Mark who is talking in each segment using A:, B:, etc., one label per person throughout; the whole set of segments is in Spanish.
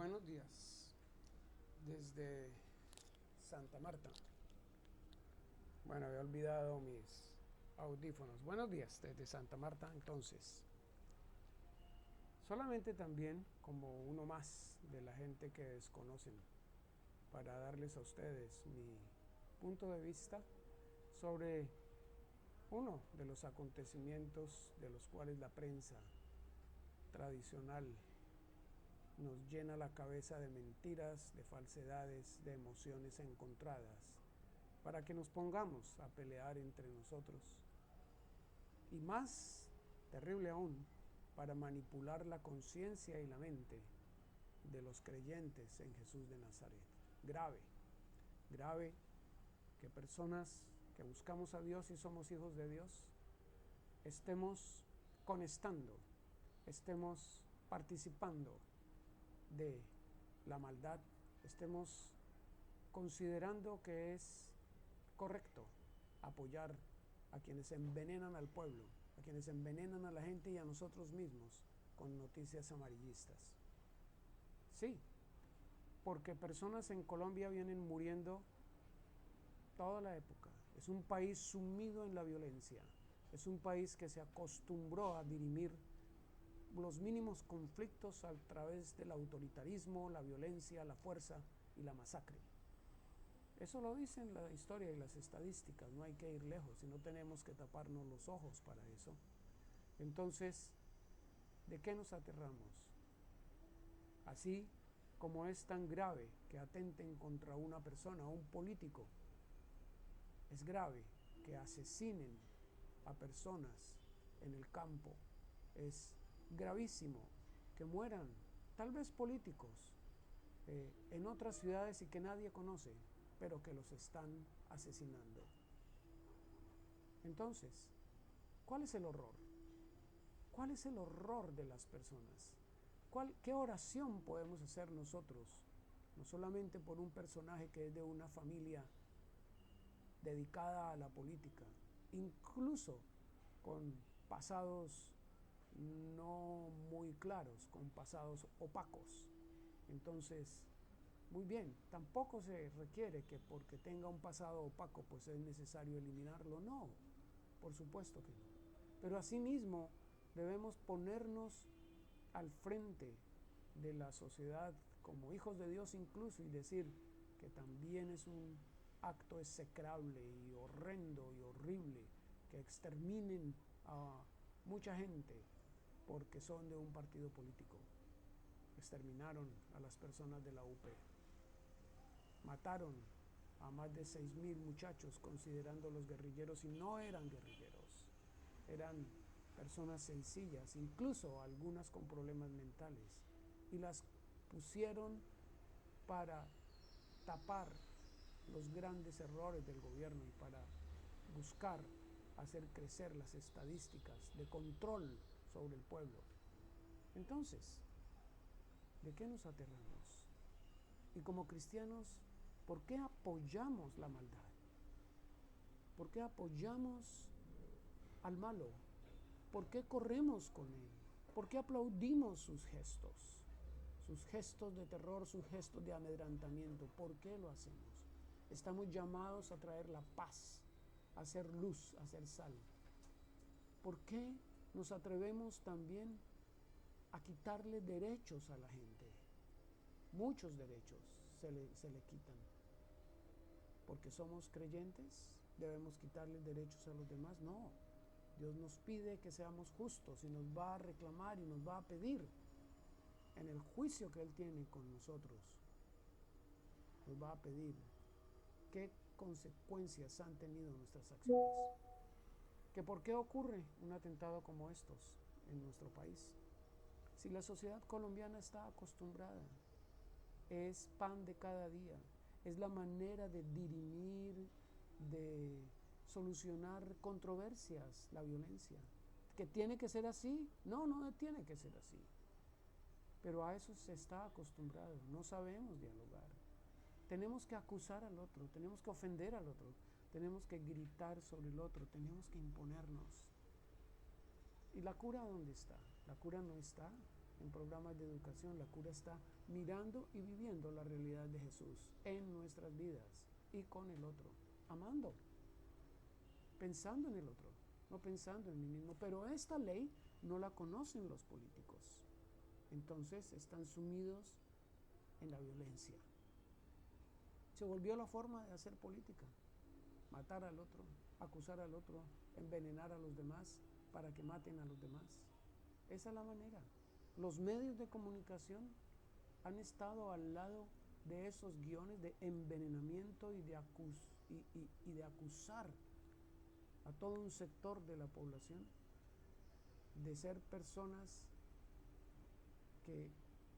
A: Buenos días desde Santa Marta. Bueno, había olvidado mis audífonos. Buenos días desde Santa Marta. Entonces, solamente también como uno más de la gente que desconocen, para darles a ustedes mi punto de vista sobre uno de los acontecimientos de los cuales la prensa tradicional nos llena la cabeza de mentiras, de falsedades, de emociones encontradas, para que nos pongamos a pelear entre nosotros. Y más terrible aún, para manipular la conciencia y la mente de los creyentes en Jesús de Nazaret. Grave, grave que personas que buscamos a Dios y somos hijos de Dios, estemos conectando, estemos participando de la maldad, estemos considerando que es correcto apoyar a quienes envenenan al pueblo, a quienes envenenan a la gente y a nosotros mismos con noticias amarillistas. Sí, porque personas en Colombia vienen muriendo toda la época. Es un país sumido en la violencia, es un país que se acostumbró a dirimir los mínimos conflictos a través del autoritarismo, la violencia, la fuerza y la masacre. Eso lo dicen la historia y las estadísticas, no hay que ir lejos y no tenemos que taparnos los ojos para eso. Entonces, ¿de qué nos aterramos? Así como es tan grave que atenten contra una persona, un político, es grave que asesinen a personas en el campo, es gravísimo que mueran, tal vez políticos, en otras ciudades y que nadie conoce, pero que los están asesinando. Entonces, ¿cuál es el horror? ¿Cuál es el horror de las personas? ¿Qué oración podemos hacer nosotros? No solamente por un personaje que es de una familia dedicada a la política, incluso con pasados no muy claros, con pasados opacos. Entonces, muy bien, tampoco se requiere que porque tenga un pasado opaco pues es necesario eliminarlo, no, por supuesto que no. Pero asimismo debemos ponernos al frente de la sociedad como hijos de Dios incluso y decir que también es un acto execrable y horrendo y horrible que exterminen a mucha gente porque son de un partido político. Exterminaron a las personas de la UP. Mataron a más de 6,000 muchachos considerando los guerrilleros y no eran guerrilleros. Eran personas sencillas, incluso algunas con problemas mentales. Y las pusieron para tapar los grandes errores del gobierno y para buscar hacer crecer las estadísticas de control sobre el pueblo. Entonces, ¿de qué nos aterramos? Y como cristianos, ¿por qué apoyamos la maldad? ¿Por qué apoyamos al malo? ¿Por qué corremos con él? ¿Por qué aplaudimos sus gestos? Sus gestos de terror, sus gestos de amedrentamiento. ¿Por qué lo hacemos? Estamos llamados a traer la paz, a hacer luz, a hacer sal. ¿Por qué nos atrevemos también a quitarle derechos a la gente? Muchos derechos se le quitan. Porque somos creyentes, debemos quitarle derechos a los demás. No, Dios nos pide que seamos justos y nos va a reclamar y nos va a pedir en el juicio que Él tiene con nosotros. Nos va a pedir qué consecuencias han tenido nuestras acciones. ¿Que por qué ocurre un atentado como estos en nuestro país? Si la sociedad colombiana está acostumbrada, es pan de cada día, es la manera de dirimir, de solucionar controversias, la violencia. ¿Que tiene que ser así? No, no tiene que ser así. Pero a eso se está acostumbrado, no sabemos dialogar. Tenemos que acusar al otro, tenemos que ofender al otro, tenemos que gritar sobre el otro, tenemos que imponernos. ¿Y la cura dónde está? La cura no está en programas de educación. La cura está mirando y viviendo la realidad de Jesús en nuestras vidas y con el otro, amando, pensando en el otro, no pensando en mí mismo. Pero esta ley no la conocen los políticos. Entonces están sumidos en la violencia. Se volvió la forma de hacer política. Matar al otro, acusar al otro, envenenar a los demás para que maten a los demás. Esa es la manera. Los medios de comunicación han estado al lado de esos guiones de envenenamiento y de acusar a todo un sector de la población de ser personas que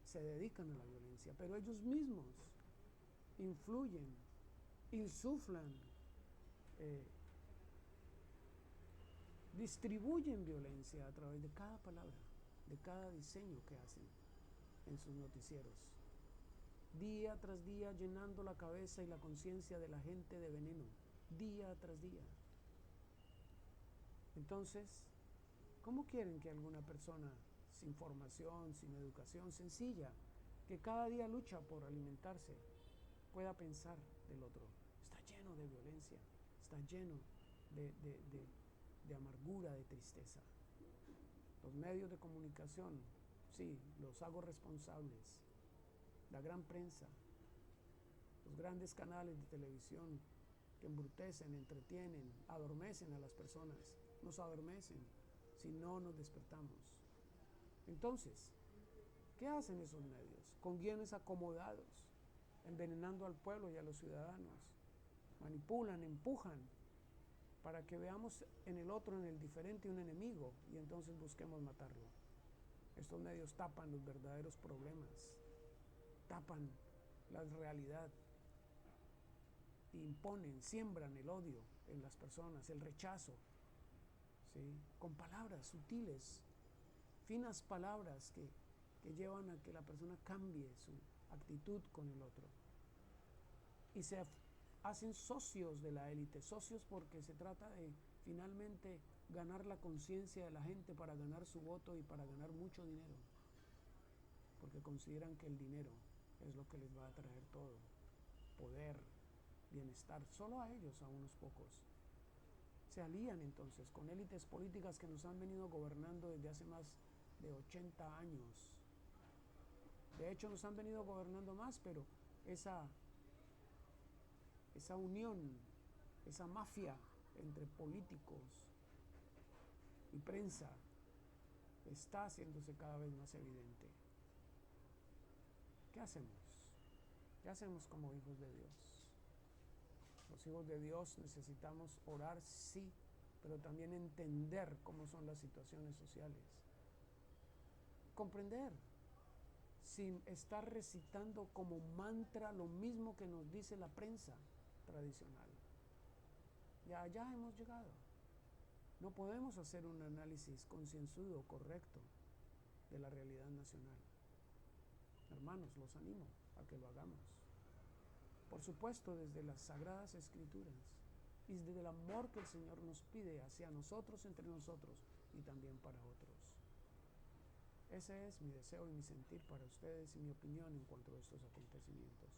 A: se dedican a la violencia, pero ellos mismos influyen, insuflan, distribuyen violencia a través de cada palabra, de cada diseño que hacen en sus noticieros, día tras día llenando la cabeza y la conciencia de la gente de veneno, día tras día. Entonces, ¿cómo quieren que alguna persona sin formación, sin educación sencilla, que cada día lucha por alimentarse, pueda pensar del otro? Está lleno de violencia, está lleno de amargura, de tristeza. Los medios de comunicación, sí, los hago responsables. La gran prensa, los grandes canales de televisión que embrutecen, entretienen, adormecen a las personas, nos adormecen si no nos despertamos. Entonces, ¿qué hacen esos medios? Con guiones acomodados, envenenando al pueblo y a los ciudadanos. Manipulan, empujan, para que veamos en el otro, en el diferente, un enemigo, y entonces busquemos matarlo. Estos medios tapan los verdaderos problemas, tapan la realidad, imponen, siembran el odio en las personas, el rechazo, ¿sí? Con palabras sutiles, finas palabras que llevan a que la persona cambie su actitud con el otro. Y se hacen socios de la élite, socios porque se trata de finalmente ganar la conciencia de la gente para ganar su voto y para ganar mucho dinero, porque consideran que el dinero es lo que les va a traer todo, poder, bienestar, solo a ellos, a unos pocos. Se alían entonces con élites políticas que nos han venido gobernando desde hace más de 80 años. De hecho, nos han venido gobernando más, pero esa unión, esa mafia entre políticos y prensa está haciéndose cada vez más evidente. ¿Qué hacemos? ¿Qué hacemos como hijos de Dios? Los hijos de Dios necesitamos orar, sí, pero también entender cómo son las situaciones sociales. Comprender, sin estar recitando como mantra lo mismo que nos dice la prensa tradicional. Ya allá hemos llegado. No podemos hacer un análisis concienzudo, correcto, de la realidad nacional. Hermanos, los animo a que lo hagamos. Por supuesto, desde las Sagradas Escrituras y desde el amor que el Señor nos pide hacia nosotros, entre nosotros y también para otros. Ese es mi deseo y mi sentir para ustedes y mi opinión en cuanto a estos acontecimientos.